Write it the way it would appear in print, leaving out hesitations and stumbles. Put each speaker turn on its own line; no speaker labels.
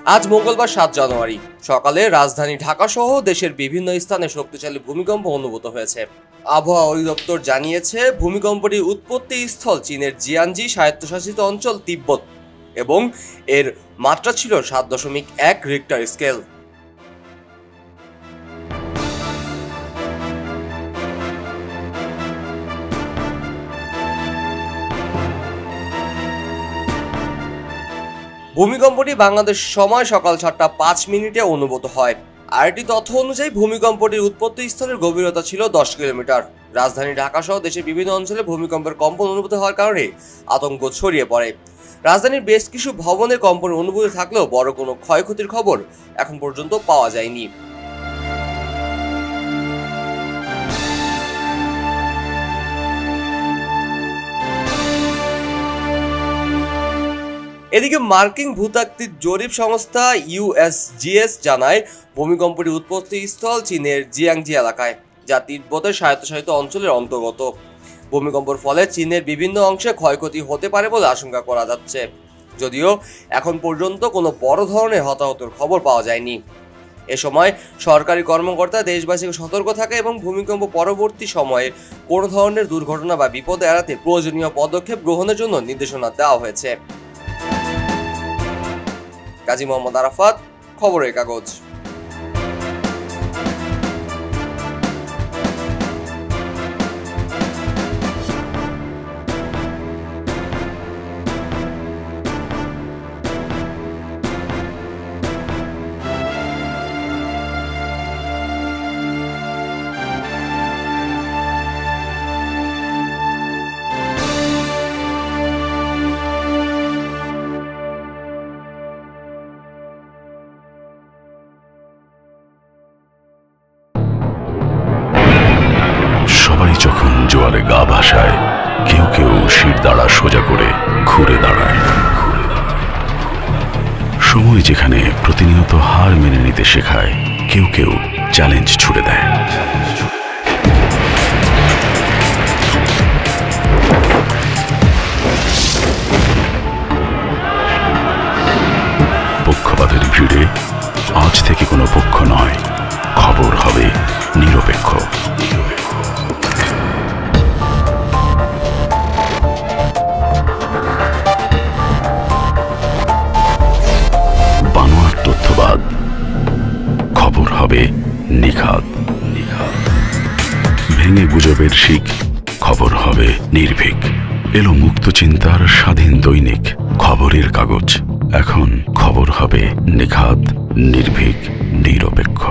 আজ মঙ্গলবার ৭ জানুয়ারি সকালে রাজধানী ঢাকা সহ দেশের বিভিন্ন স্থানে শক্তিশালী ভূমিকম্প অনুভূত হয়েছে। আবহাওয়া অধিদপ্তর জানিয়েছে, ভূমিকম্পটি উৎপত্তি স্থল চীনের জিয়ানজি স্বায়ত্তশাসিত অঞ্চল তিব্বত এবং এর মাত্রা ছিল ৭.১ রিক্টার স্কেল। ভূমিকম্পটি বাংলাদেশ সময় সকাল ৭টা ৫ মিনিটে অনুভূত হয়। আরটি তথ্য অনুযায়ী ভূমিকম্পটির উৎপত্তি স্থলের গভীরতা ছিল ১০ কিলোমিটার। রাজধানী ঢাকা সহ দেশের বিভিন্ন অঞ্চলে ভূমিকম্পের কম্পন অনুভূত হওয়ার কারণে আতঙ্ক ছড়িয়ে পড়ে। রাজধানীর বেশ কিছু ভবনে কম্পন অনুভূতি থাকলেও বড় কোনো ক্ষয়ক্ষতির খবর এখন পর্যন্ত পাওয়া যায়নি। এদিকে মার্কিন ভূতাত্ত্বিক জরিপ সংস্থা USGS জানায়, ভূমিকম্পটির উৎপত্তি স্থল চীনের জিয়াংজি এলাকায়, যা তিব্বতের স্বায়ত্তশাসিত অঞ্চলের অন্তর্গত। ভূমিকম্পের ফলে চীনের বিভিন্ন অংশে ক্ষয়ক্ষতি হতে পারে বলে আশঙ্কা করা যাচ্ছে, যদিও এখন পর্যন্ত কোনো বড় ধরনের হতাহতের খবর পাওয়া যায়নি। এ সময় সরকারি কর্মকর্তা দেশবাসীকে সতর্ক থাকা এবং ভূমিকম্প পরবর্তী সময়ে কোনো ধরনের দুর্ঘটনা বা বিপদ এড়াতে প্রয়োজনীয় পদক্ষেপ গ্রহণের জন্য নির্দেশনা দেওয়া হয়েছে। কাজী মোহাম্মদ আরাফাত, খবরের কাগজ।
যখন জোয়ারে গা ভাসায়, কেউ কেউ শিরদাঁড়া সোজা করে ঘুরে দাঁড়ায়। সময় যেখানে প্রতিনিয়ত হার মেনে নিতে শেখায়, কেউ কেউ চ্যালেঞ্জ ছুড়ে দেয়। পক্ষপাতের ভিড়ে আজ থেকে কোনো পক্ষ নয়, খবর হবে নিরপেক্ষ। তথ্যবাদ, খবর হবে নিখাত। ভেঙে গুজবের শিক, খবর হবে নির্ভীক। এলো মুক্ত চিন্তার স্বাধীন দৈনিক খবরের কাগজ। এখন খবর হবে নিখাত, নির্ভীক, নিরপেক্ষ।